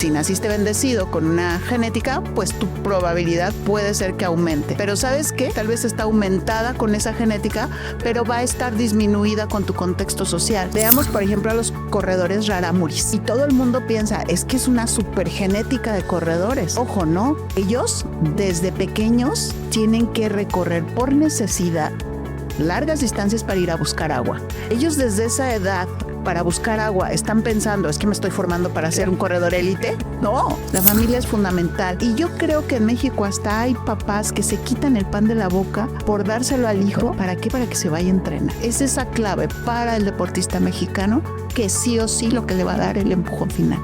Si naciste bendecido con una genética, pues tu probabilidad puede ser que aumente. Pero ¿sabes qué? Tal vez está aumentada con esa genética, pero va a estar disminuida con tu contexto social. Veamos, por ejemplo, a los corredores rarámuris. Y todo el mundo piensa, es que es una supergenética de corredores. Ojo, ¿no? Ellos, desde pequeños, tienen que recorrer por necesidad largas distancias para ir a buscar agua. Ellos desde esa edad, para buscar agua, están pensando, ¿es que me estoy formando para ser un corredor élite? No, la familia es fundamental. Y yo creo que en México hasta hay papás que se quitan el pan de la boca por dárselo al hijo. ¿Para qué? Para que se vaya a entrenar. Es esa clave para el deportista mexicano que sí o sí lo que le va a dar el empujón final.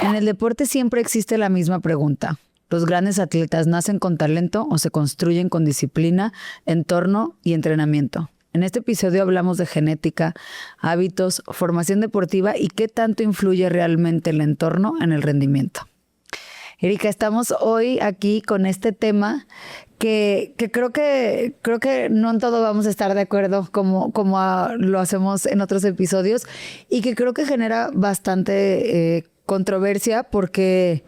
En el deporte siempre existe la misma pregunta. ¿Los grandes atletas nacen con talento o se construyen con disciplina, entorno y entrenamiento? En este episodio hablamos de genética, hábitos, formación deportiva y qué tanto influye realmente el entorno en el rendimiento. Erika, estamos hoy aquí con este tema que creo que no en todo vamos a estar de acuerdo como lo hacemos en otros episodios y que creo que genera bastante controversia porque...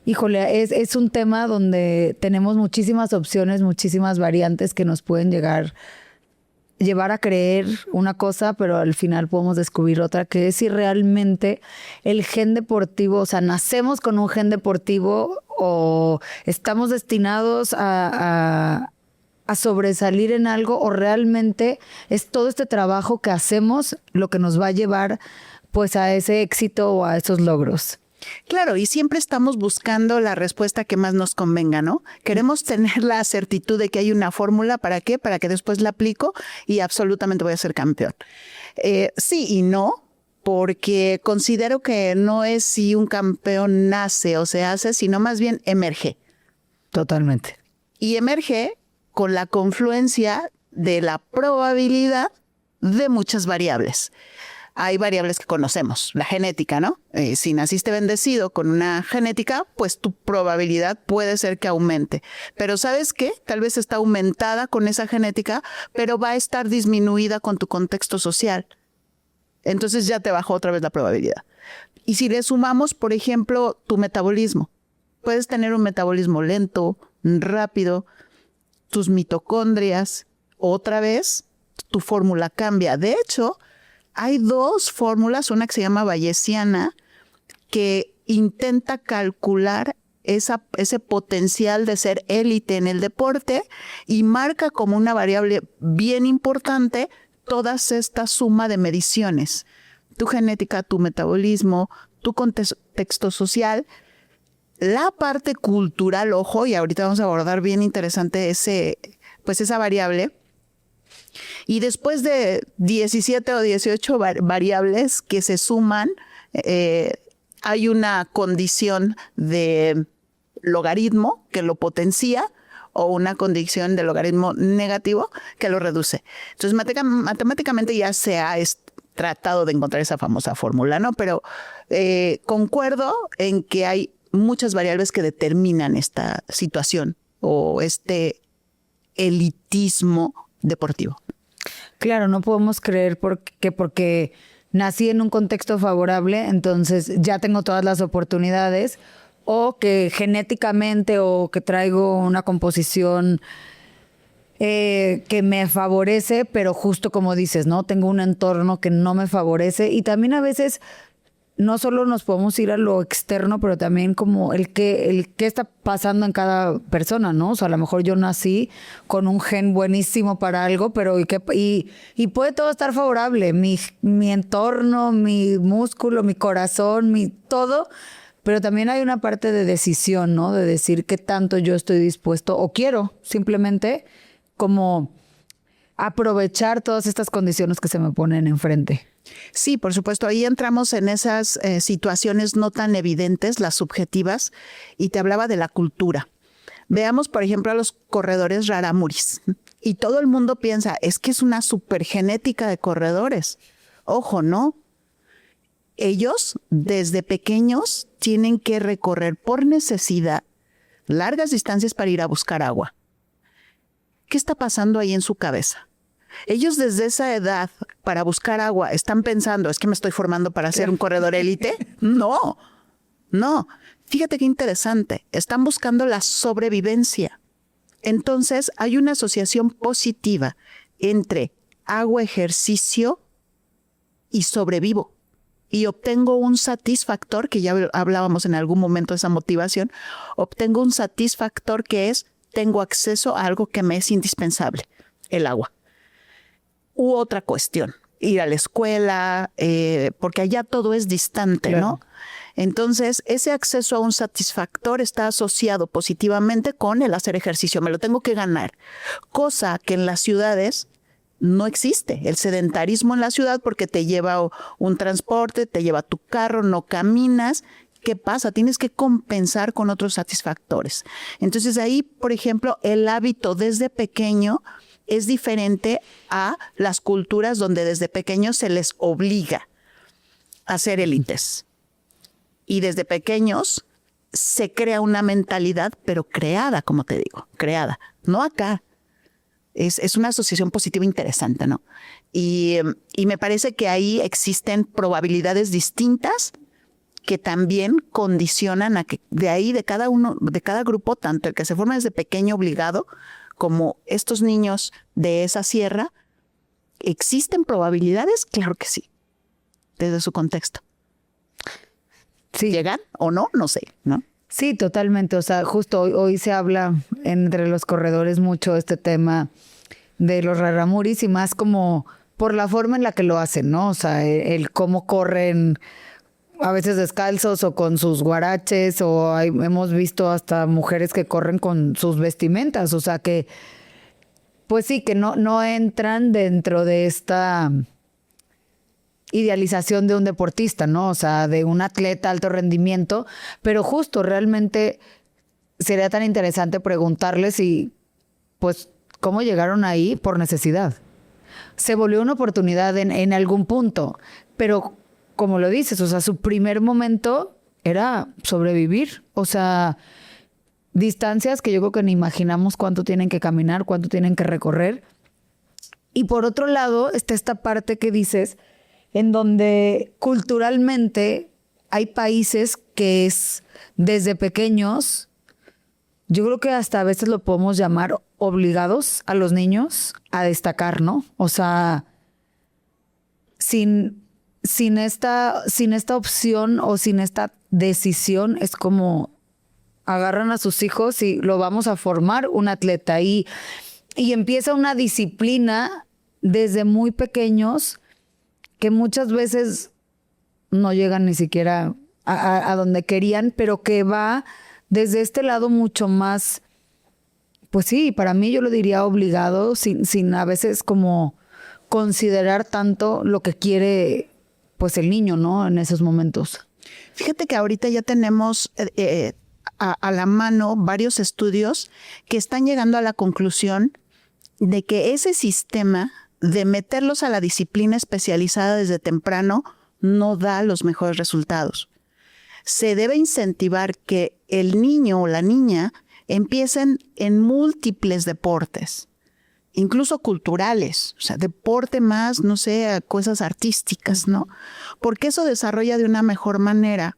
Híjole, es un tema donde tenemos muchísimas opciones, muchísimas variantes que nos pueden llevar a creer una cosa, pero al final podemos descubrir otra, que es si realmente el gen deportivo, o sea, nacemos con un gen deportivo o estamos destinados a sobresalir en algo o realmente es todo este trabajo que hacemos lo que nos va a llevar pues a ese éxito o a esos logros. Claro, y siempre estamos buscando la respuesta que más nos convenga, ¿no? Queremos tener la certitud de que hay una fórmula, ¿para qué? Para que después la aplico y absolutamente voy a ser campeón. Sí y no, porque considero que no es si un campeón nace o se hace, sino más bien emerge. Totalmente. Y emerge con la confluencia de la probabilidad de muchas variables. Hay variables que conocemos, la genética, ¿no? Si naciste bendecido con una genética, pues tu probabilidad puede ser que aumente. Pero ¿sabes qué? Tal vez está aumentada con esa genética, pero va a estar disminuida con tu contexto social. Entonces ya te bajó otra vez la probabilidad. Y si le sumamos, por ejemplo, tu metabolismo. Puedes tener un metabolismo lento, rápido, tus mitocondrias, otra vez tu fórmula cambia. De hecho, hay dos fórmulas, una que se llama bayesiana, que intenta calcular ese potencial de ser élite en el deporte y marca como una variable bien importante toda esta suma de mediciones. Tu genética, tu metabolismo, tu contexto social, la parte cultural, ojo, y ahorita vamos a abordar bien interesante esa variable. Y después de 17 o 18 variables que se suman, hay una condición de logaritmo que lo potencia o una condición de logaritmo negativo que lo reduce. Entonces, matemáticamente ya se ha tratado de encontrar esa famosa fórmula, ¿no? Pero concuerdo en que hay muchas variables que determinan esta situación o este elitismo deportivo. Claro, no podemos creer porque nací en un contexto favorable, entonces ya tengo todas las oportunidades, o que genéticamente o que traigo una composición que me favorece, pero justo como dices, ¿no? Tengo un entorno que no me favorece y también a veces no solo nos podemos ir a lo externo, pero también como el qué está pasando en cada persona, ¿no? O sea, a lo mejor yo nací con un gen buenísimo para algo, pero y puede todo estar favorable, mi entorno, mi músculo, mi corazón, mi todo, pero también hay una parte de decisión, ¿no? De decir qué tanto yo estoy dispuesto o quiero simplemente como aprovechar todas estas condiciones que se me ponen enfrente. Sí, por supuesto, ahí entramos en esas situaciones no tan evidentes, las subjetivas, y te hablaba de la cultura. Veamos, por ejemplo, a los corredores rarámuris. Y todo el mundo piensa, es que es una supergenética de corredores. Ojo, ¿no? Ellos, desde pequeños, tienen que recorrer por necesidad largas distancias para ir a buscar agua. ¿Qué está pasando ahí en su cabeza? Ellos desde esa edad, para buscar agua, están pensando, ¿es que me estoy formando para ser un corredor élite? No, no. Fíjate qué interesante. Están buscando la sobrevivencia. Entonces, hay una asociación positiva entre hago ejercicio y sobrevivo. Y obtengo un satisfactor, que ya hablábamos en algún momento de esa motivación, obtengo un satisfactor que es, tengo acceso a algo que me es indispensable, el agua. U otra cuestión, ir a la escuela, porque allá todo es distante, claro, ¿no? Entonces, ese acceso a un satisfactor está asociado positivamente con el hacer ejercicio. Me lo tengo que ganar. Cosa que en las ciudades no existe. El sedentarismo en la ciudad porque te lleva un transporte, te lleva tu carro, no caminas. ¿Qué pasa? Tienes que compensar con otros satisfactores. Entonces, ahí, por ejemplo, el hábito desde pequeño es diferente a las culturas donde desde pequeños se les obliga a ser élites. Y desde pequeños se crea una mentalidad, pero creada, como te digo, creada, no acá. Es una asociación positiva interesante, ¿no? Y me parece que ahí existen probabilidades distintas que también condicionan a que de ahí, de cada uno, de cada grupo, tanto el que se forma desde pequeño obligado, como estos niños de esa sierra, ¿existen probabilidades? Claro que sí, desde su contexto. Sí. ¿Llegan o no? No sé, ¿no? Sí, totalmente. O sea, justo hoy se habla entre los corredores mucho este tema de los raramuris y más como por la forma en la que lo hacen, ¿no? O sea, el cómo corren a veces descalzos o con sus guaraches o hemos visto hasta mujeres que corren con sus vestimentas. O sea, que pues sí, que no entran dentro de esta idealización de un deportista, ¿no? O sea, de un atleta alto rendimiento, pero justo realmente sería tan interesante preguntarles si, pues, cómo llegaron ahí por necesidad. Se volvió una oportunidad en algún punto, pero como lo dices, o sea, su primer momento era sobrevivir, o sea, distancias que yo creo que ni imaginamos cuánto tienen que caminar, cuánto tienen que recorrer. Y por otro lado está esta parte que dices, en donde culturalmente hay países que es desde pequeños, yo creo que hasta a veces lo podemos llamar obligados a los niños a destacar, ¿no? O sea, sin esta opción o sin esta decisión, es como agarran a sus hijos y lo vamos a formar un atleta. Y empieza una disciplina desde muy pequeños que muchas veces no llegan ni siquiera a donde querían, pero que va desde este lado mucho más, pues sí, para mí yo lo diría obligado, sin a veces como considerar tanto lo que quiere pues el niño, ¿no? En esos momentos. Fíjate que ahorita ya tenemos a la mano varios estudios que están llegando a la conclusión de que ese sistema de meterlos a la disciplina especializada desde temprano no da los mejores resultados. Se debe incentivar que el niño o la niña empiecen en múltiples deportes, incluso culturales, o sea, deporte más, no sé, cosas artísticas, ¿no? Porque eso desarrolla de una mejor manera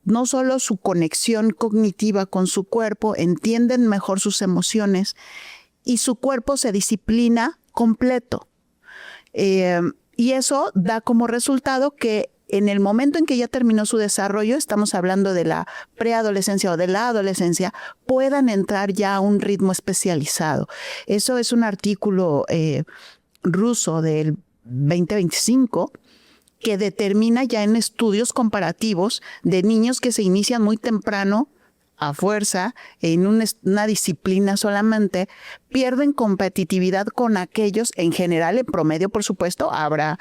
no solo su conexión cognitiva con su cuerpo, entienden mejor sus emociones y su cuerpo se disciplina completo. Y eso da como resultado que en el momento en que ya terminó su desarrollo, estamos hablando de la preadolescencia o de la adolescencia, puedan entrar ya a un ritmo especializado. Eso es un artículo ruso del 2025 que determina ya en estudios comparativos de niños que se inician muy temprano a fuerza, en una disciplina solamente, pierden competitividad con aquellos, en general, en promedio, por supuesto, habrá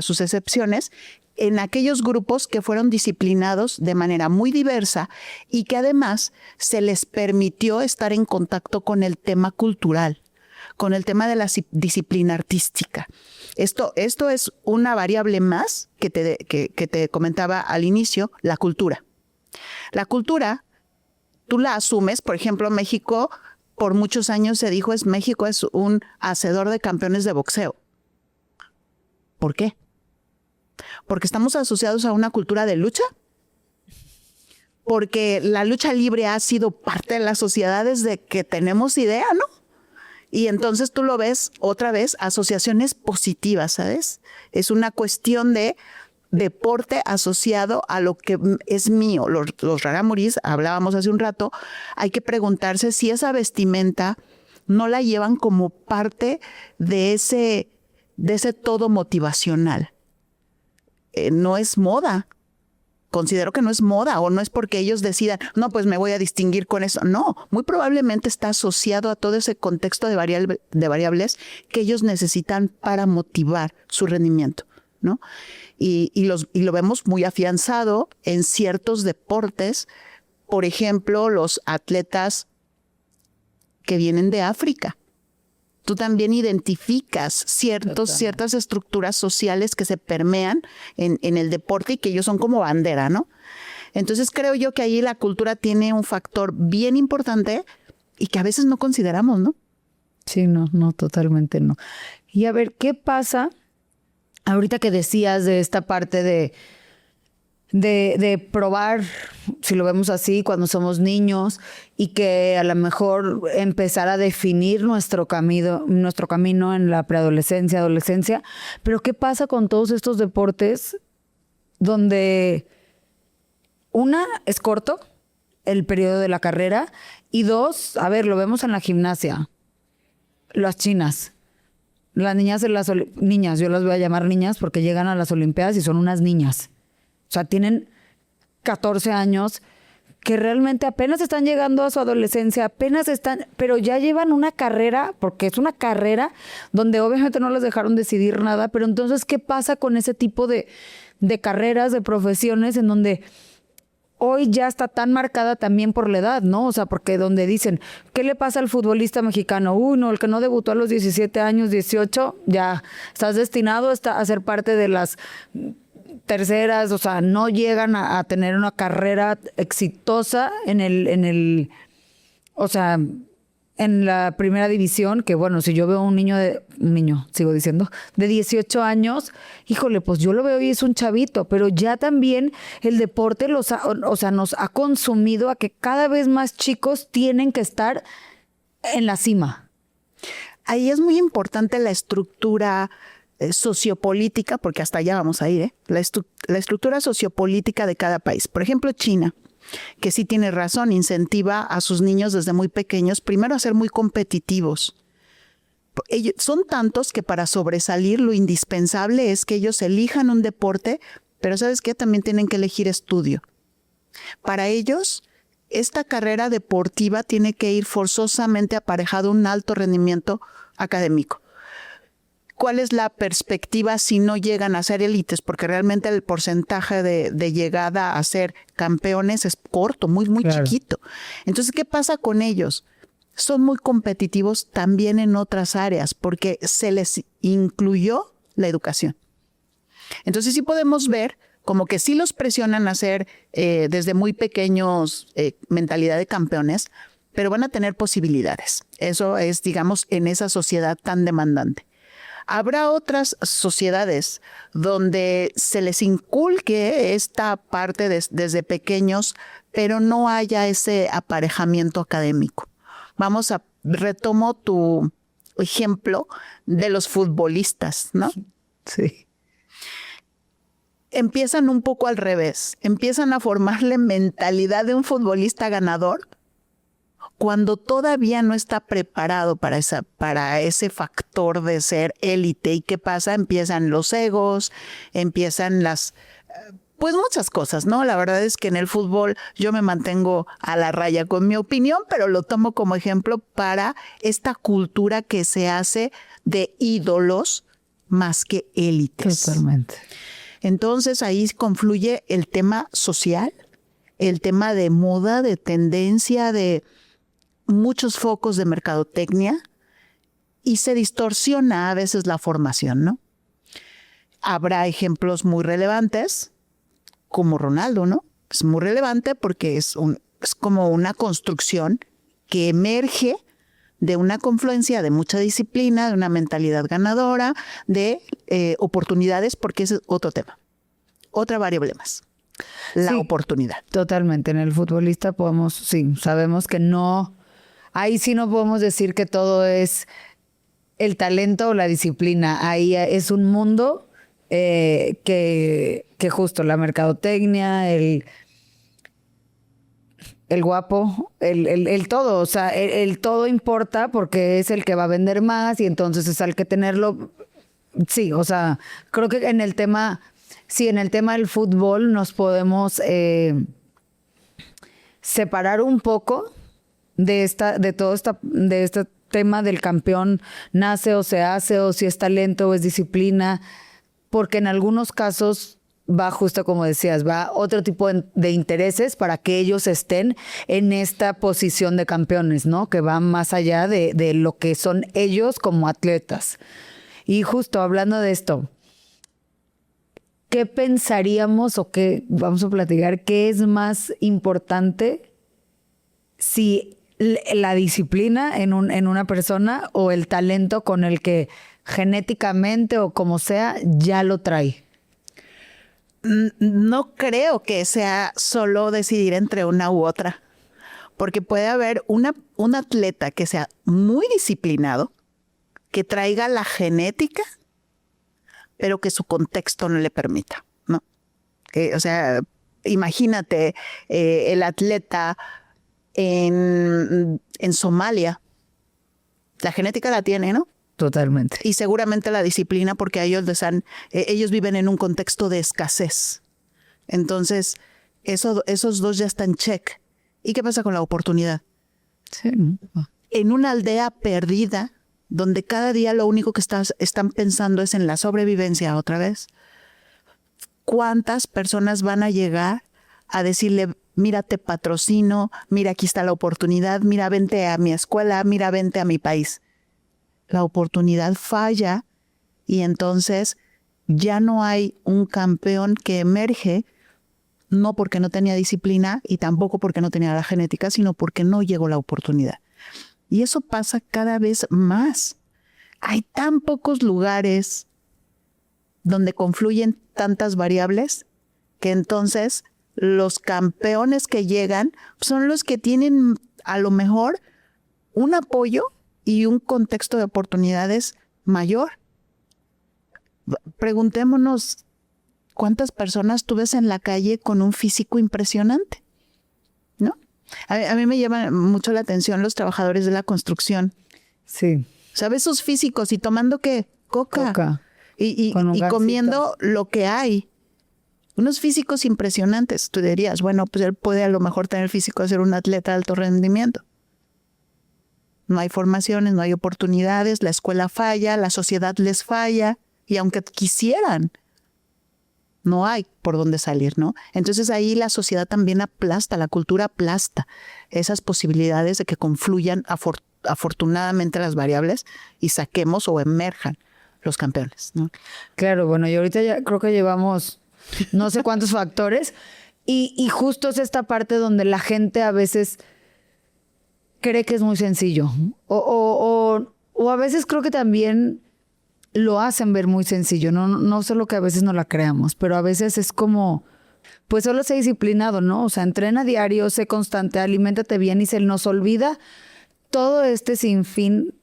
sus excepciones, en aquellos grupos que fueron disciplinados de manera muy diversa y que además se les permitió estar en contacto con el tema cultural, con el tema de la disciplina artística. Esto es una variable más que te comentaba al inicio, la cultura. La cultura, tú la asumes, por ejemplo, México por muchos años se dijo es México es un hacedor de campeones de boxeo. ¿Por qué? Porque estamos asociados a una cultura de lucha. Porque la lucha libre ha sido parte de la sociedad desde que tenemos idea, ¿no? Y entonces tú lo ves otra vez, asociaciones positivas, ¿sabes? Es una cuestión de deporte asociado a lo que es mío. Los rarámuris, hablábamos hace un rato, hay que preguntarse si esa vestimenta no la llevan como parte de ese todo motivacional. No es moda. Considero que no es moda o no es porque ellos decidan, no, pues me voy a distinguir con eso. No, muy probablemente está asociado a todo ese contexto de variables que ellos necesitan para motivar su rendimiento, ¿no? Y lo vemos muy afianzado en ciertos deportes, por ejemplo, los atletas que vienen de África. Tú también identificas ciertas estructuras sociales que se permean en el deporte y que ellos son como bandera, ¿no? Entonces creo yo que ahí la cultura tiene un factor bien importante y que a veces no consideramos, ¿no? Sí, no, totalmente no. Y a ver, ¿qué pasa ahorita que decías de esta parte de probar, si lo vemos así, cuando somos niños y que a lo mejor empezar a definir nuestro camino en la preadolescencia, adolescencia? Pero ¿qué pasa con todos estos deportes donde una es corto, el periodo de la carrera, y dos, a ver, lo vemos en la gimnasia, las chinas. Las niñas, niñas, yo las voy a llamar niñas porque llegan a las Olimpiadas y son unas niñas. O sea, tienen 14 años que realmente apenas están llegando a su adolescencia, pero ya llevan una carrera, porque es una carrera donde obviamente no les dejaron decidir nada, pero entonces, ¿qué pasa con ese tipo de carreras, de profesiones en donde hoy ya está tan marcada también por la edad, ¿no? O sea, porque donde dicen, ¿qué le pasa al futbolista mexicano? No, el que no debutó a los 17 años, 18, ya estás destinado a ser parte de las terceras, o sea, no llegan a tener una carrera exitosa en la primera división, que bueno, si yo veo un niño, sigo diciendo, de 18 años, híjole, pues yo lo veo y es un chavito, pero ya también el deporte nos ha consumido a que cada vez más chicos tienen que estar en la cima. Ahí es muy importante la estructura sociopolítica, porque hasta allá vamos a ir, la estructura sociopolítica de cada país. Por ejemplo, China, que sí tiene razón, incentiva a sus niños desde muy pequeños, primero a ser muy competitivos. Ellos son tantos que para sobresalir lo indispensable es que ellos elijan un deporte, pero ¿sabes qué? También tienen que elegir estudio. Para ellos, esta carrera deportiva tiene que ir forzosamente aparejado a un alto rendimiento académico. ¿Cuál es la perspectiva si no llegan a ser élites? Porque realmente el porcentaje de llegada a ser campeones es corto, muy claro, chiquito. Entonces, ¿qué pasa con ellos? Son muy competitivos también en otras áreas porque se les incluyó la educación. Entonces, sí podemos ver como que sí los presionan a ser desde muy pequeños mentalidad de campeones, pero van a tener posibilidades. Eso es, digamos, en esa sociedad tan demandante. Habrá otras sociedades donde se les inculque esta parte desde pequeños, pero no haya ese aparejamiento académico. Retomo tu ejemplo de los futbolistas, ¿no? Sí. Empiezan un poco al revés, empiezan a formarle mentalidad de un futbolista ganador cuando todavía no está preparado para ese factor de ser élite. ¿Y qué pasa? Empiezan los egos, empiezan pues muchas cosas, ¿no? La verdad es que en el fútbol yo me mantengo a la raya con mi opinión, pero lo tomo como ejemplo para esta cultura que se hace de ídolos más que élites. Totalmente. Entonces ahí confluye el tema social, el tema de moda, de tendencia, de muchos focos de mercadotecnia y se distorsiona a veces la formación, ¿no? Habrá ejemplos muy relevantes como Ronaldo, ¿no? Es muy relevante porque es como una construcción que emerge de una confluencia de mucha disciplina, de una mentalidad ganadora, de oportunidades, porque ese es otro tema, otra variable más, la oportunidad. Totalmente, en el futbolista sabemos que no, ahí sí no podemos decir que todo es el talento o la disciplina, ahí es un mundo que justo la mercadotecnia, el guapo, el todo, o sea, el todo importa porque es el que va a vender más y entonces es al que tenerlo. Sí, o sea, creo que en el tema del fútbol nos podemos separar un poco de este tema del campeón nace o se hace, o si es talento o es disciplina, porque en algunos casos va justo como decías, va otro tipo de intereses para que ellos estén en esta posición de campeones, ¿no? Que van más allá de lo que son ellos como atletas. Y justo hablando de esto, ¿qué pensaríamos o qué vamos a platicar? ¿Qué es más importante si la disciplina en una persona o el talento con el que genéticamente o como sea ya lo trae? No creo que sea solo decidir entre una u otra, porque puede haber un atleta que sea muy disciplinado, que traiga la genética, pero que su contexto no le permita, ¿no? O sea, imagínate el atleta en Somalia, la genética la tiene, ¿no? Totalmente. Y seguramente la disciplina, porque a ellos ellos viven en un contexto de escasez. Entonces, esos dos ya están check. ¿Y qué pasa con la oportunidad? Sí. En una aldea perdida, donde cada día lo único que están pensando es en la sobrevivencia otra vez, ¿cuántas personas van a llegar a decirle, mira, te patrocino, mira, aquí está la oportunidad, mira, vente a mi escuela, mira, vente a mi país? La oportunidad falla y entonces ya no hay un campeón que emerge, no porque no tenía disciplina y tampoco porque no tenía la genética, sino porque no llegó la oportunidad. Y eso pasa cada vez más. Hay tan pocos lugares donde confluyen tantas variables que entonces los campeones que llegan son los que tienen a lo mejor un apoyo y un contexto de oportunidades mayor. Preguntémonos cuántas personas tú ves en la calle con un físico impresionante, ¿no? A mí me llama mucho la atención los trabajadores de la construcción. Sí. ¿Sabes? Esos físicos y tomando ¿qué? Coca. Y comiendo lo que hay. Unos físicos impresionantes. Tú dirías, bueno, pues él puede a lo mejor tener el físico de ser un atleta de alto rendimiento. No hay formaciones, no hay oportunidades, la escuela falla, la sociedad les falla, y aunque quisieran, no hay por dónde salir, ¿no? Entonces ahí la sociedad también aplasta, la cultura aplasta esas posibilidades de que confluyan afortunadamente las variables y saquemos o emerjan los campeones, ¿no? Claro, bueno, y ahorita ya creo que llevamos no sé cuántos factores y justo es esta parte donde la gente a veces cree que es muy sencillo o a veces creo que también lo hacen ver muy sencillo, no solo que a veces no la creamos, pero a veces es como, pues solo sé disciplinado, ¿no? O sea, entrena diario, sé constante, aliméntate bien y se nos olvida todo este sinfín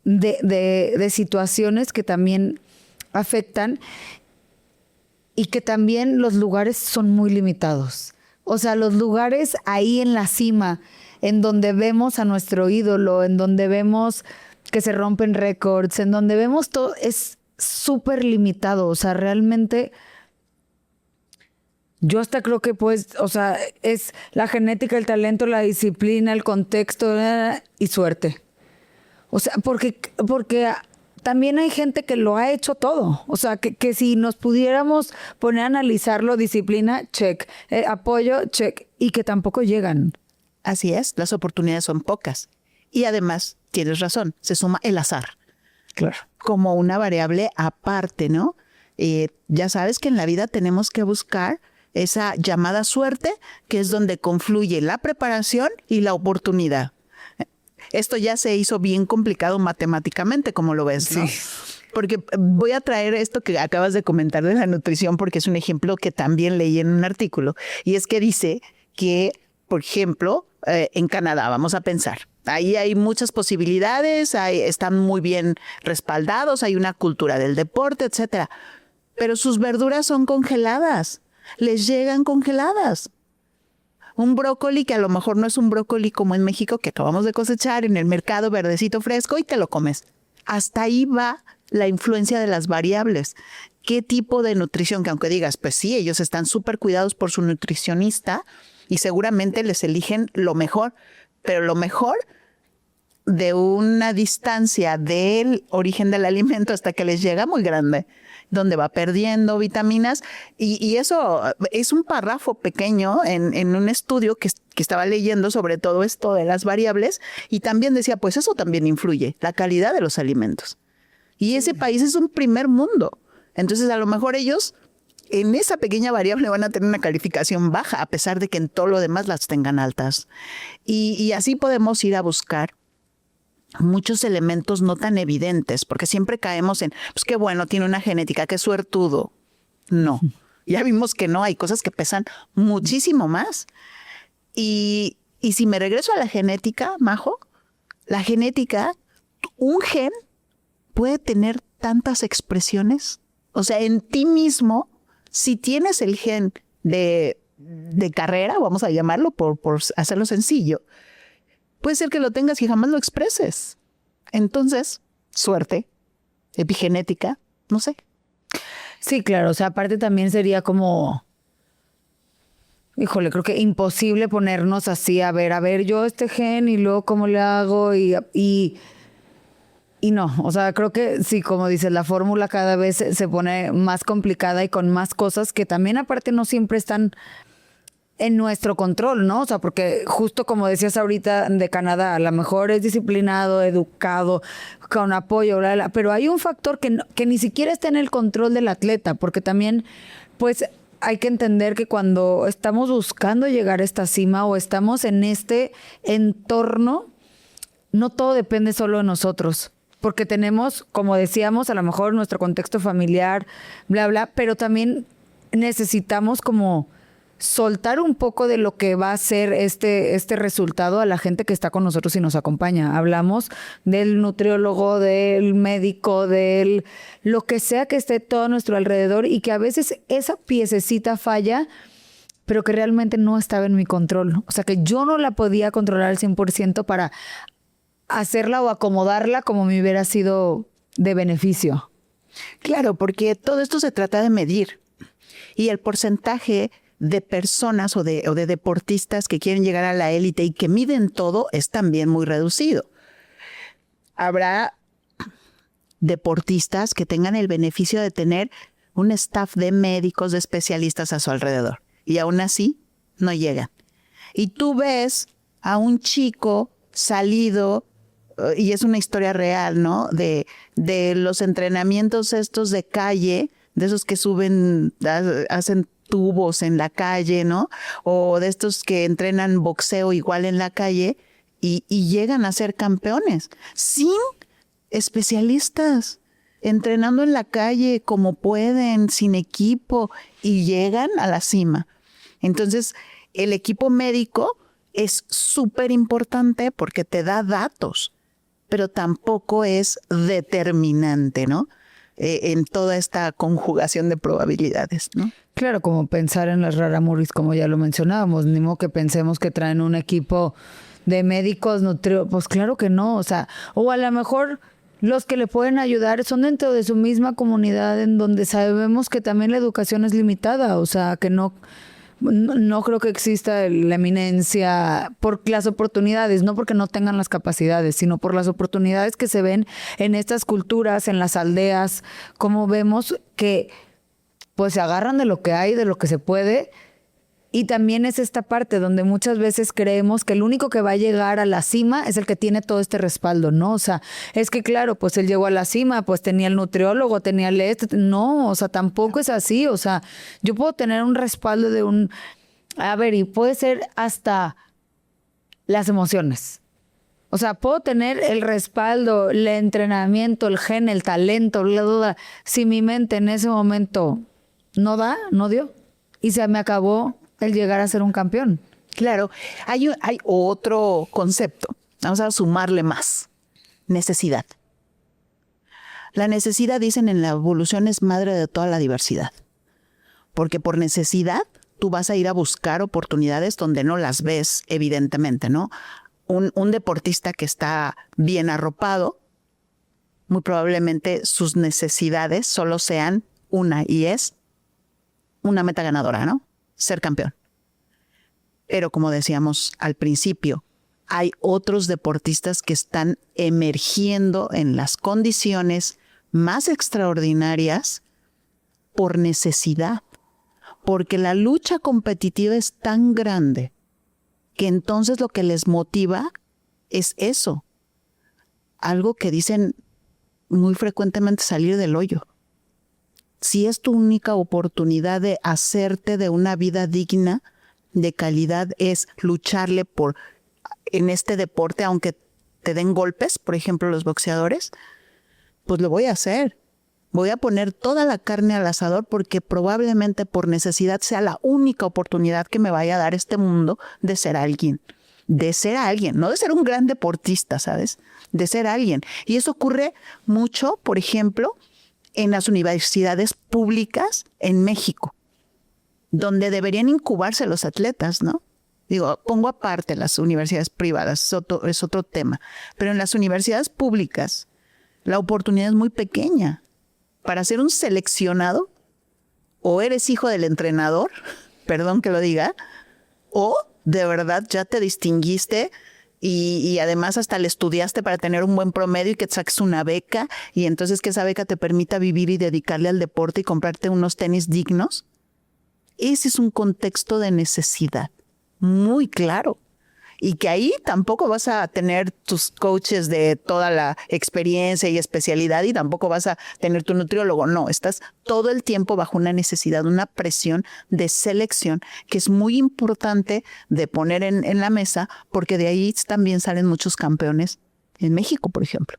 de situaciones que también afectan y que también los lugares son muy limitados. O sea, los lugares ahí en la cima, en donde vemos a nuestro ídolo, en donde vemos que se rompen récords, en donde vemos todo, es súper limitado. O sea, realmente yo hasta creo que pues, o sea, es la genética, el talento, la disciplina, el contexto y suerte. O sea, porque también hay gente que lo ha hecho todo. O sea, que si nos pudiéramos poner a analizarlo, disciplina, check, apoyo, check, y que tampoco llegan. Así es, las oportunidades son pocas. Y además, tienes razón, se suma el azar. Claro. Como una variable aparte, ¿no? Ya sabes que en la vida tenemos que buscar esa llamada suerte, que es donde confluye la preparación y la oportunidad. esto ya se hizo bien complicado matemáticamente, como lo ves, ¿no? Sí. Porque voy a traer esto que acabas de comentar de la nutrición, porque es un ejemplo que también leí en un artículo. Y es que dice que, por ejemplo, en Canadá, vamos a pensar, ahí hay muchas posibilidades, están muy bien respaldados, hay una cultura del deporte, etcétera. Pero sus verduras son congeladas, les llegan congeladas. Un brócoli que a lo mejor no es un brócoli como en México que acabamos de cosechar en el mercado verdecito fresco y te lo comes. Hasta ahí va la influencia de las variables. ¿Qué tipo de nutrición? Que aunque digas, pues sí, ellos están súper cuidados por su nutricionista y seguramente les eligen lo mejor, pero lo mejor de una distancia del origen del alimento hasta que les llega muy grande, donde va perdiendo vitaminas. Y eso es un párrafo pequeño en un estudio que estaba leyendo sobre todo esto de las variables y también decía, pues eso también influye, la calidad de los alimentos. Y ese país es un primer mundo. Entonces a lo mejor ellos en esa pequeña variable van a tener una calificación baja, a pesar de que en todo lo demás las tengan altas. Y así podemos ir a buscar muchos elementos no tan evidentes, porque siempre caemos en, pues qué bueno, tiene una genética, qué suertudo. No, ya vimos que no, hay cosas que pesan muchísimo más. Y si me regreso a la genética, Majo, la genética, un gen puede tener tantas expresiones. O sea, en ti mismo, si tienes el gen de carrera, vamos a llamarlo por hacerlo sencillo, puede ser que lo tengas y jamás lo expreses. Entonces, suerte, epigenética, no sé. Sí, claro. O sea, aparte también sería como, híjole, creo que imposible ponernos así a ver, yo este gen y luego cómo le hago y no. O sea, creo que sí, como dices, la fórmula cada vez se pone más complicada y con más cosas que también aparte no siempre están en nuestro control, ¿no? O sea, porque justo como decías ahorita de Canadá, a lo mejor es disciplinado, educado, con apoyo, bla, bla, pero hay un factor que ni siquiera está en el control del atleta, porque también, pues, hay que entender que cuando estamos buscando llegar a esta cima o estamos en este entorno, no todo depende solo de nosotros. Porque tenemos, como decíamos, a lo mejor nuestro contexto familiar, bla, bla, pero también necesitamos como soltar un poco de lo que va a ser este resultado a la gente que está con nosotros y nos acompaña. Hablamos del nutriólogo, del médico, del lo que sea que esté todo a nuestro alrededor y que a veces esa piececita falla, pero que realmente no estaba en mi control. O sea, que yo no la podía controlar al 100% para hacerla o acomodarla como me hubiera sido de beneficio. Claro, porque todo esto se trata de medir. Y el porcentaje de personas o de deportistas que quieren llegar a la élite y que miden todo es también muy reducido. Habrá deportistas que tengan el beneficio de tener un staff de médicos, de especialistas a su alrededor y aún así no llegan. Y tú ves a un chico salido, y es una historia real, ¿no? De los entrenamientos estos de calle, de esos que suben, hacen tubos en la calle, ¿no? O de estos que entrenan boxeo igual en la calle y llegan a ser campeones sin especialistas, entrenando en la calle como pueden, sin equipo y llegan a la cima. Entonces, el equipo médico es súper importante porque te da datos, pero tampoco es determinante, ¿no? En toda esta conjugación de probabilidades, ¿no? Claro, como pensar en las rarámuris, como ya lo mencionábamos, ni modo que pensemos que traen un equipo de médicos, pues claro que no, o sea, o a lo mejor los que le pueden ayudar son dentro de su misma comunidad en donde sabemos que también la educación es limitada, o sea, que no creo que exista la eminencia por las oportunidades, no porque no tengan las capacidades, sino por las oportunidades que se ven en estas culturas, en las aldeas, como vemos que pues se agarran de lo que hay, de lo que se puede. Y también es esta parte donde muchas veces creemos que el único que va a llegar a la cima es el que tiene todo este respaldo, ¿no? O sea, es que claro, pues él llegó a la cima, pues tenía el nutriólogo, tenía no, o sea, tampoco es así. O sea, yo puedo tener un respaldo de y puede ser hasta las emociones. O sea, puedo tener el respaldo, el entrenamiento, el gen, el talento, la duda. Si mi mente en ese momento no dio. Y se me acabó el llegar a ser un campeón. Claro, hay otro concepto. Vamos a sumarle más. Necesidad. La necesidad, dicen en la evolución, es madre de toda la diversidad. Porque por necesidad tú vas a ir a buscar oportunidades donde no las ves, evidentemente, ¿no? Un deportista que está bien arropado, muy probablemente sus necesidades solo sean una, y es una meta ganadora, ¿no? Ser campeón. Pero como decíamos al principio, hay otros deportistas que están emergiendo en las condiciones más extraordinarias por necesidad, porque la lucha competitiva es tan grande que entonces lo que les motiva es eso. Algo que dicen muy frecuentemente: salir del hoyo. Si es tu única oportunidad de hacerte de una vida digna, de calidad, es lucharle por, en este deporte, aunque te den golpes, por ejemplo los boxeadores, pues lo voy a hacer. Voy a poner toda la carne al asador porque probablemente por necesidad sea la única oportunidad que me vaya a dar este mundo de ser alguien. De ser alguien, no de ser un gran deportista, ¿sabes? De ser alguien. Y eso ocurre mucho, por ejemplo, en las universidades públicas en México, donde deberían incubarse los atletas, ¿no? Digo, pongo aparte las universidades privadas, es otro tema. Pero en las universidades públicas la oportunidad es muy pequeña. Para ser un seleccionado, o eres hijo del entrenador, perdón que lo diga, o de verdad ya te distinguiste y además hasta le estudiaste para tener un buen promedio y que te saques una beca, y entonces que esa beca te permita vivir y dedicarle al deporte y comprarte unos tenis dignos. Ese es un contexto de necesidad muy claro. Y que ahí tampoco vas a tener tus coaches de toda la experiencia y especialidad, y tampoco vas a tener tu nutriólogo. No, estás todo el tiempo bajo una necesidad, una presión de selección que es muy importante de poner en la mesa, porque de ahí también salen muchos campeones en México, por ejemplo.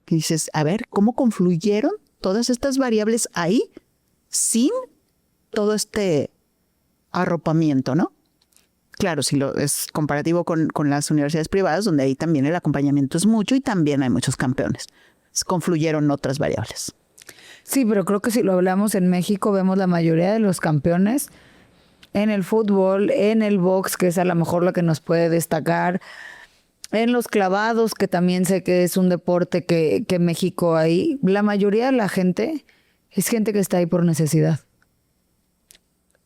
Y dices, a ver, ¿cómo confluyeron todas estas variables ahí sin todo este arropamiento, ¿no? Claro, si lo es comparativo con las universidades privadas, donde ahí también el acompañamiento es mucho y también hay muchos campeones. Confluyeron otras variables. Sí, pero creo que si lo hablamos en México, vemos la mayoría de los campeones en el fútbol, en el box, que es a lo mejor lo que nos puede destacar, en los clavados, que también sé que es un deporte que México ahí, la mayoría de la gente es gente que está ahí por necesidad.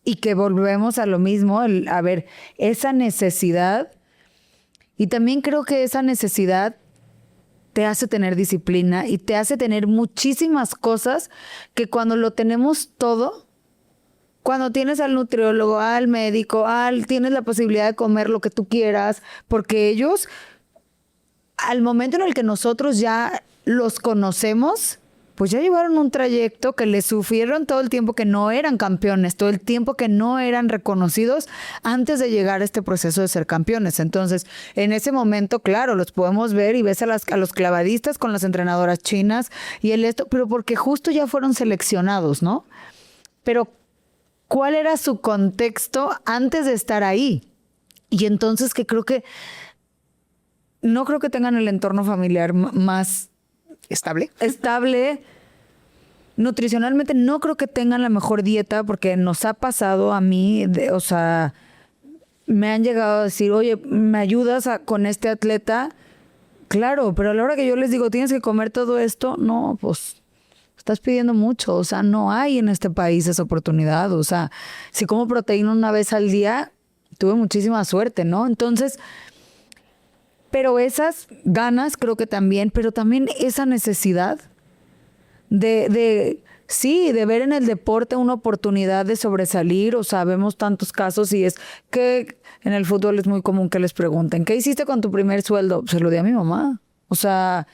Y que volvemos a lo mismo, a ver, esa necesidad, y también creo que esa necesidad te hace tener disciplina y te hace tener muchísimas cosas que cuando lo tenemos todo, cuando tienes al nutriólogo, al médico, tienes la posibilidad de comer lo que tú quieras, porque ellos, al momento en el que nosotros ya los conocemos, pues ya llevaron un trayecto que les sufrieron todo el tiempo que no eran campeones, todo el tiempo que no eran reconocidos antes de llegar a este proceso de ser campeones. Entonces, en ese momento, claro, los podemos ver y ves a los clavadistas con las entrenadoras chinas y pero porque justo ya fueron seleccionados, ¿no? Pero, ¿cuál era su contexto antes de estar ahí? Y entonces no creo que tengan el entorno familiar más estable. Nutricionalmente no creo que tengan la mejor dieta, porque nos ha pasado a mí, o sea, me han llegado a decir, oye, ¿me ayudas con este atleta? Claro, pero a la hora que yo les digo, tienes que comer todo esto, no, pues estás pidiendo mucho. O sea, no hay en este país esa oportunidad. O sea, si como proteína una vez al día, tuve muchísima suerte, ¿no? Entonces, pero esas ganas creo que también, pero también esa necesidad de ver en el deporte una oportunidad de sobresalir. O sea, vemos tantos casos y es que en el fútbol es muy común que les pregunten, ¿qué hiciste con tu primer sueldo? Se lo di a mi mamá. O sea,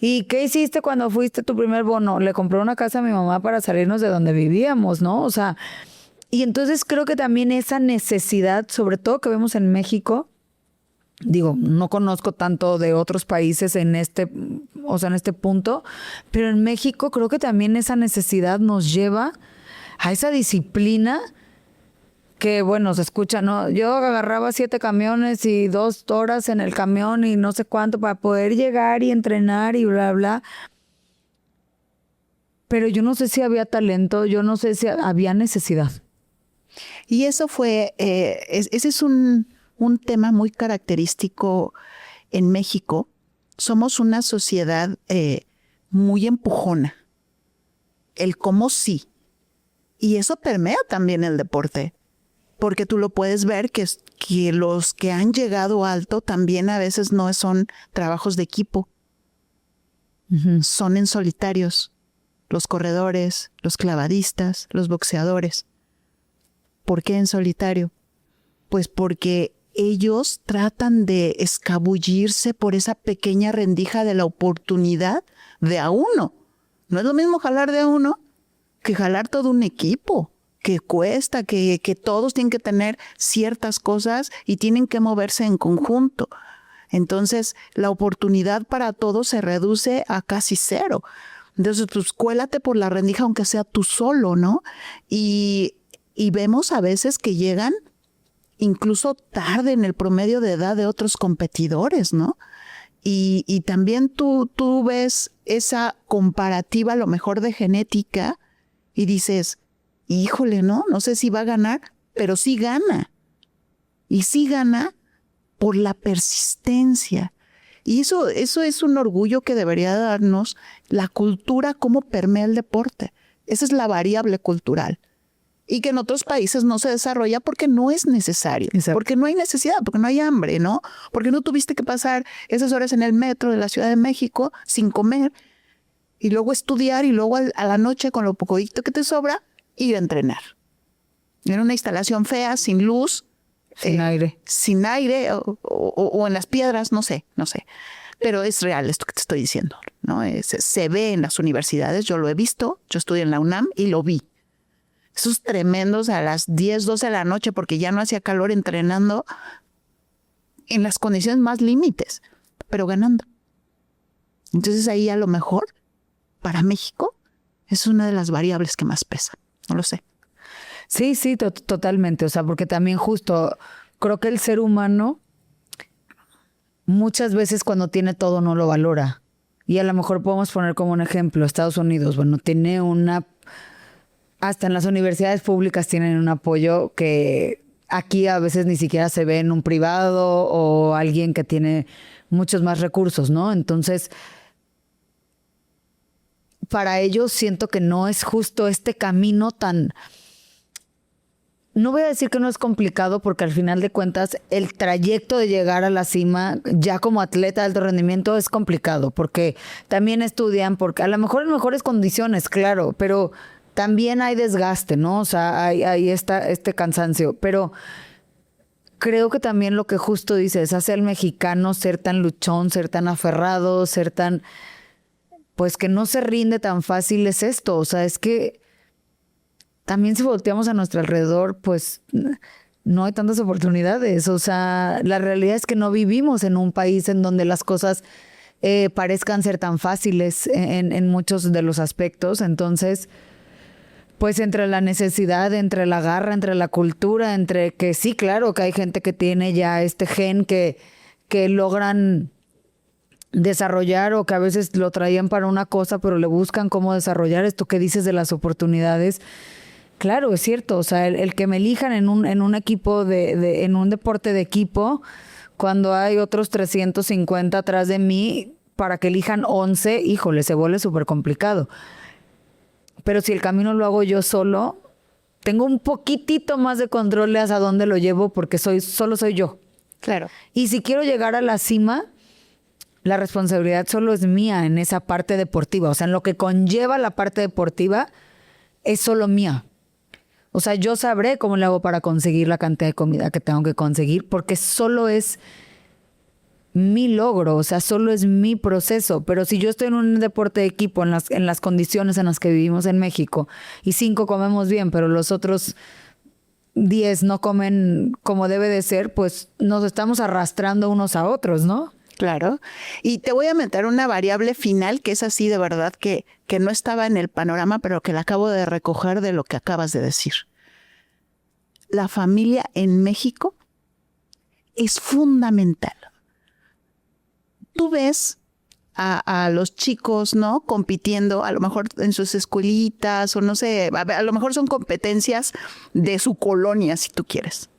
¿y qué hiciste cuando fuiste tu primer bono? Le compré una casa a mi mamá para salirnos de donde vivíamos, ¿no? O sea, y entonces creo que también esa necesidad, sobre todo que vemos en México, Digo, no conozco tanto de otros países en este punto, pero en México creo que también esa necesidad nos lleva a esa disciplina que, bueno, se escucha, ¿no? Yo agarraba 7 camiones y 2 horas en el camión y no sé cuánto para poder llegar y entrenar y bla, bla. Pero yo no sé si había talento, yo no sé si había necesidad. Y eso fue, ese es un tema muy característico en México. Somos una sociedad muy empujona. El cómo sí. Y eso permea también el deporte. Porque tú lo puedes ver que los que han llegado alto también a veces no son trabajos de equipo. Uh-huh. Son en solitarios. Los corredores, los clavadistas, los boxeadores. ¿Por qué en solitario? Pues porque ellos tratan de escabullirse por esa pequeña rendija de la oportunidad de a uno. No es lo mismo jalar de a uno que jalar todo un equipo, que cuesta, que todos tienen que tener ciertas cosas y tienen que moverse en conjunto. Entonces, la oportunidad para todos se reduce a casi cero. Entonces, pues cuélate por la rendija aunque sea tú solo, ¿no? Y vemos a veces que llegan incluso tarde en el promedio de edad de otros competidores, ¿no? Y también tú ves esa comparativa a lo mejor de genética y dices, híjole, no sé si va a ganar, pero sí gana. Y sí gana por la persistencia. Y eso es un orgullo que debería darnos la cultura, cómo permea el deporte. Esa es la variable cultural. Y que en otros países no se desarrolla porque no es necesario. Exacto. Porque no hay necesidad, porque no hay hambre, ¿no? Porque no tuviste que pasar esas horas en el metro de la Ciudad de México sin comer y luego estudiar y luego a la noche con lo poquito que te sobra, ir a entrenar. En una instalación fea, sin luz. Sin aire. Sin aire o en las piedras, no sé. Pero es real esto que te estoy diciendo, ¿no? Se ve en las universidades, yo lo he visto, yo estudié en la UNAM y lo vi. Esos tremendos a las 10, 12 de la noche porque ya no hacía calor entrenando en las condiciones más límites, pero ganando. Entonces ahí a lo mejor para México es una de las variables que más pesa. No lo sé. Sí, totalmente. O sea, porque también justo creo que el ser humano muchas veces cuando tiene todo no lo valora. Y a lo mejor podemos poner como un ejemplo Estados Unidos. Bueno, tiene hasta en las universidades públicas tienen un apoyo que aquí a veces ni siquiera se ve en un privado o alguien que tiene muchos más recursos, ¿no? Entonces, para ellos siento que no es justo este camino tan... No voy a decir que no es complicado porque al final de cuentas el trayecto de llegar a la cima ya como atleta de alto rendimiento es complicado porque también estudian, porque a lo mejor en mejores condiciones, claro, pero también hay desgaste, ¿no? O sea, hay este cansancio, pero creo que también lo que justo dices hace al mexicano ser tan luchón, ser tan aferrado, ser tan... pues que no se rinde tan fácil es esto, o sea, es que también si volteamos a nuestro alrededor, pues no hay tantas oportunidades. O sea, la realidad es que no vivimos en un país en donde las cosas parezcan ser tan fáciles en muchos de los aspectos. Entonces, pues entre la necesidad, entre la garra, entre la cultura, entre que sí, claro, que hay gente que tiene ya este gen que logran desarrollar o que a veces lo traían para una cosa, pero le buscan cómo desarrollar esto que dices de las oportunidades. Claro, es cierto. O sea, el que me elijan en un equipo en un deporte de equipo, cuando hay otros 350 atrás de mí, para que elijan 11, híjole, se vuelve súper complicado. Pero si el camino lo hago yo solo, tengo un poquitito más de control de hacia dónde lo llevo porque solo soy yo. Claro. Y si quiero llegar a la cima, la responsabilidad solo es mía en esa parte deportiva. O sea, en lo que conlleva la parte deportiva, es solo mía. O sea, yo sabré cómo le hago para conseguir la cantidad de comida que tengo que conseguir, porque solo es mi logro, o sea, solo es mi proceso. Pero si yo estoy en un deporte de equipo, en las condiciones en las que vivimos en México, y 5 comemos bien, pero los otros 10 no comen como debe de ser, pues nos estamos arrastrando unos a otros, ¿no? Claro. Y te voy a meter una variable final que es así de verdad que no estaba en el panorama, pero que la acabo de recoger de lo que acabas de decir. La familia en México es fundamental. Tú ves a los chicos, ¿no? Compitiendo, a lo mejor en sus escuelitas o no sé, a lo mejor son competencias de su colonia, si tú quieres.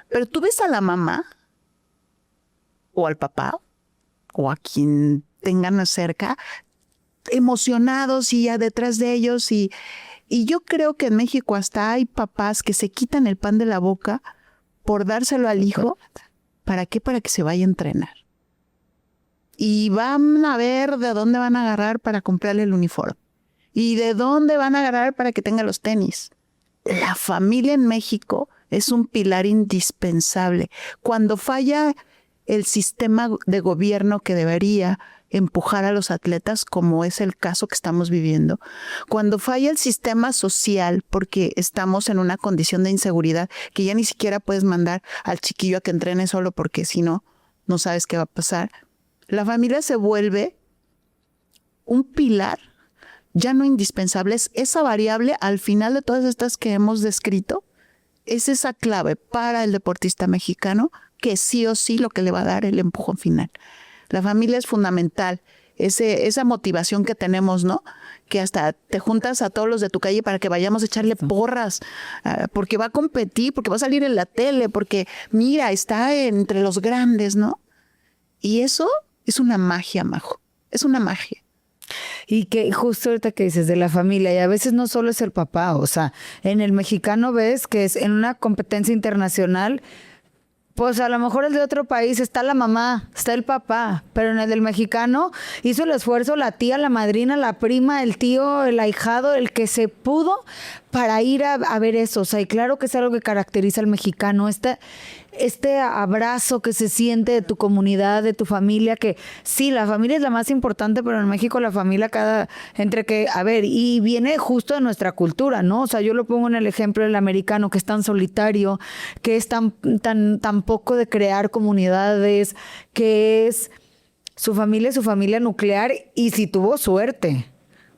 Pero tú ves a la mamá o al papá o a quien tengan cerca, emocionados y ya detrás de ellos. Y yo creo que en México hasta hay papás que se quitan el pan de la boca por dárselo al hijo. ¿Para qué? Para que se vaya a entrenar. Y van a ver de dónde van a agarrar para comprarle el uniforme. Y de dónde van a agarrar para que tenga los tenis. La familia en México es un pilar indispensable. Cuando falla el sistema de gobierno que debería empujar a los atletas, como es el caso que estamos viviendo, cuando falla el sistema social porque estamos en una condición de inseguridad que ya ni siquiera puedes mandar al chiquillo a que entrene solo porque si no, no sabes qué va a pasar, la familia se vuelve un pilar ya no indispensable, es esa variable al final de todas estas que hemos descrito, es esa clave para el deportista mexicano que sí o sí lo que le va a dar el empujón final. La familia es fundamental, esa motivación que tenemos, ¿no? Que hasta te juntas a todos los de tu calle para que vayamos a echarle porras, porque va a competir, porque va a salir en la tele, porque mira, está entre los grandes, ¿no? Y eso es una magia, Majo, es una magia. Y que justo ahorita que dices de la familia, y a veces no solo es el papá, o sea, en el mexicano ves que es en una competencia internacional, pues a lo mejor el de otro país está la mamá, está el papá, pero en el del mexicano hizo el esfuerzo la tía, la madrina, la prima, el tío, el ahijado, el que se pudo para ir a ver eso. O sea, y claro que es algo que caracteriza al mexicano, este abrazo que se siente de tu comunidad, de tu familia, que sí, la familia es la más importante, pero en México la familia y viene justo de nuestra cultura, ¿no? O sea, yo lo pongo en el ejemplo del americano, que es tan solitario, que es tan poco de crear comunidades, que es su familia nuclear, y si tuvo suerte.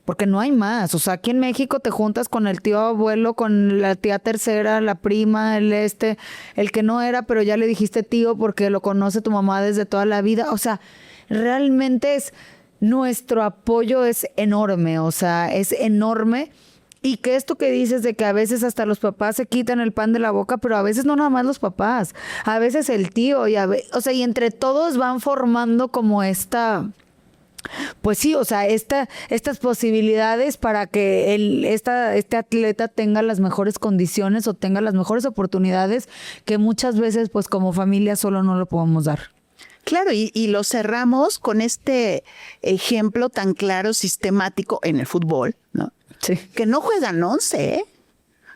Porque no hay más. O sea, aquí en México te juntas con el tío abuelo, con la tía tercera, la prima, el que no era, pero ya le dijiste tío porque lo conoce tu mamá desde toda la vida. O sea, realmente nuestro apoyo es enorme. O sea, es enorme. Y que esto que dices de que a veces hasta los papás se quitan el pan de la boca, pero a veces no nada más los papás. A veces el tío, y entre todos van formando como pues sí, o sea, estas posibilidades para que este atleta tenga las mejores condiciones o tenga las mejores oportunidades que muchas veces, pues como familia solo no lo podemos dar. Claro, y lo cerramos con este ejemplo tan claro, sistemático en el fútbol, ¿no? Sí. Que no juegan 11, ¿eh?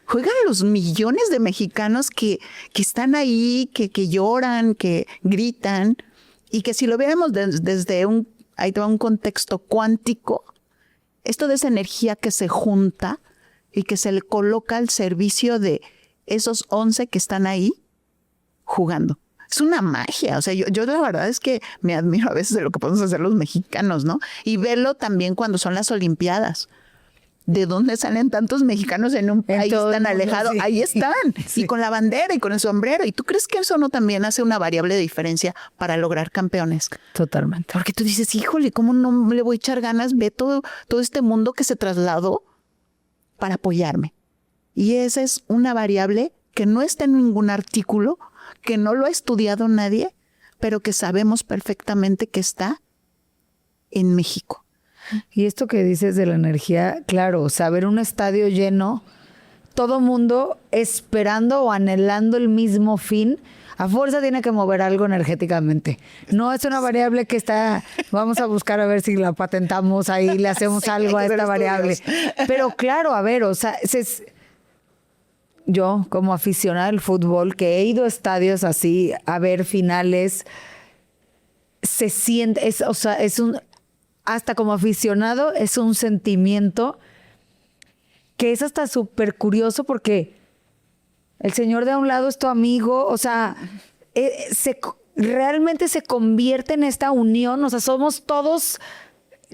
Juegan los millones de mexicanos que están ahí, que lloran, que gritan, y que si lo viéramos desde ahí te va un contexto cuántico, esto de esa energía que se junta y que se le coloca al servicio de esos 11 que están ahí jugando. Es una magia. O sea, yo la verdad es que me admiro a veces de lo que podemos hacer los mexicanos, ¿no? Y verlo también cuando son las Olimpiadas. ¿De dónde salen tantos mexicanos en un país tan alejado? Sí. Ahí están, sí. Y con la bandera y con el sombrero. ¿Y tú crees que eso no también hace una variable de diferencia para lograr campeones? Totalmente. Porque tú dices, híjole, ¿cómo no le voy a echar ganas? Ve todo este mundo que se trasladó para apoyarme. Y esa es una variable que no está en ningún artículo, que no lo ha estudiado nadie, pero que sabemos perfectamente que está en México. Y esto que dices de la energía, claro, o sea, ver un estadio lleno, todo mundo esperando o anhelando el mismo fin, a fuerza tiene que mover algo energéticamente. No es una variable que vamos a buscar a ver si la patentamos ahí, le hacemos algo a esta variable. Pero claro, a ver, o sea, yo como aficionada al fútbol, que he ido a estadios así, a ver finales, se siente, hasta como aficionado es un sentimiento que es hasta súper curioso porque el señor de a un lado es tu amigo, o sea, realmente se convierte en esta unión, o sea, somos todos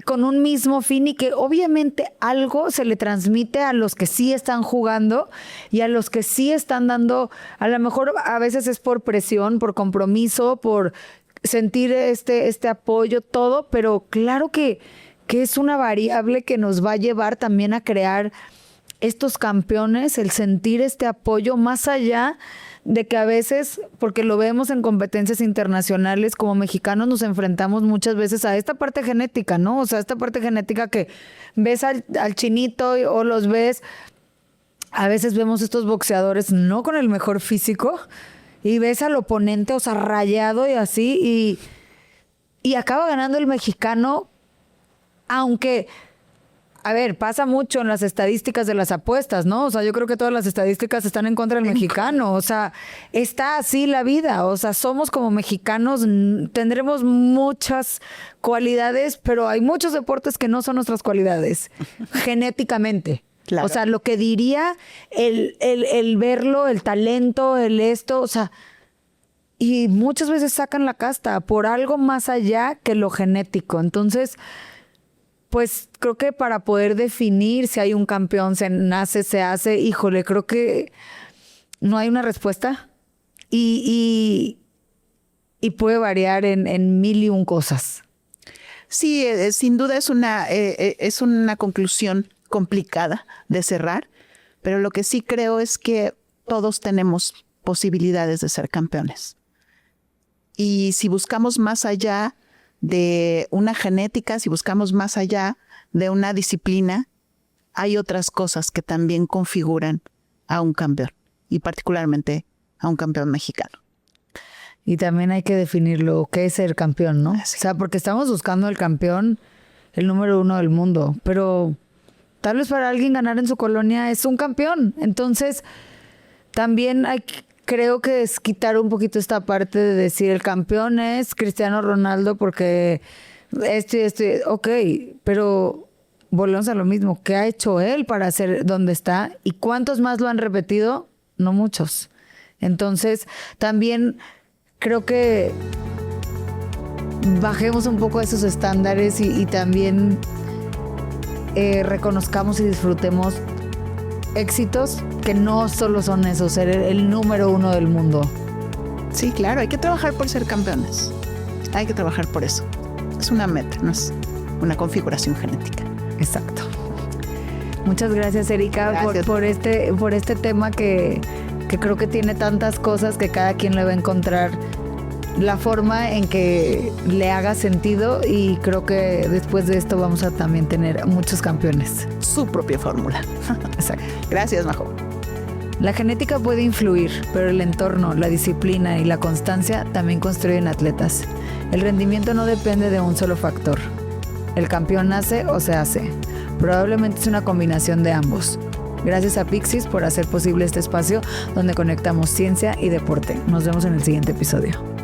con un mismo fin y que obviamente algo se le transmite a los que sí están jugando y a los que sí están dando, a lo mejor a veces es por presión, por compromiso, por sentir este apoyo, todo, pero claro que es una variable que nos va a llevar también a crear estos campeones, el sentir este apoyo más allá de que a veces, porque lo vemos en competencias internacionales, como mexicanos nos enfrentamos muchas veces a esta parte genética, ¿no? O sea, esta parte genética que ves al chinito o los ves, a veces vemos estos boxeadores no con el mejor físico y ves al oponente, o sea, rayado y así, y acaba ganando el mexicano, aunque... A ver, pasa mucho en las estadísticas de las apuestas, ¿no? O sea, yo creo que todas las estadísticas están en contra del mexicano. O sea, está así la vida. O sea, somos como mexicanos, tendremos muchas cualidades, pero hay muchos deportes que no son nuestras cualidades, genéticamente. Claro. O sea, lo que diría el verlo, el talento, el esto, o sea... Y muchas veces sacan la casta por algo más allá que lo genético. Entonces... Pues creo que para poder definir si hay un campeón, se nace, se hace, híjole, creo que no hay una respuesta y puede variar en mil y un cosas. Sí, sin duda es una conclusión complicada de cerrar, pero lo que sí creo es que todos tenemos posibilidades de ser campeones. Y si buscamos más allá de una genética, si buscamos más allá de una disciplina, hay otras cosas que también configuran a un campeón, y particularmente a un campeón mexicano. Y también hay que definirlo, qué es ser campeón, ¿no? Sí. O sea, porque estamos buscando el campeón, el número 1 del mundo, pero tal vez para alguien ganar en su colonia es un campeón. Entonces, también creo que es quitar un poquito esta parte de decir el campeón es Cristiano Ronaldo porque ok, pero volvemos a lo mismo. ¿Qué ha hecho él para ser donde está? ¿Y cuántos más lo han repetido? No muchos. Entonces, también creo que bajemos un poco esos estándares y también reconozcamos y disfrutemos éxitos que no solo son eso, ser el número 1 del mundo. Sí, claro, hay que trabajar por ser campeones. Hay que trabajar por eso. Es una meta, no es una configuración genética. Exacto. Muchas gracias, Erika, Gracias. por este tema que creo que tiene tantas cosas que cada quien le va a encontrar la forma en que le haga sentido, y creo que después de esto vamos a también tener muchos campeones. Su propia fórmula. Exacto. Gracias, Majo. La genética puede influir, pero el entorno, la disciplina y la constancia también construyen atletas. El rendimiento no depende de un solo factor. El campeón nace o se hace. Probablemente es una combinación de ambos. Gracias a Pyxis por hacer posible este espacio donde conectamos ciencia y deporte. Nos vemos en el siguiente episodio.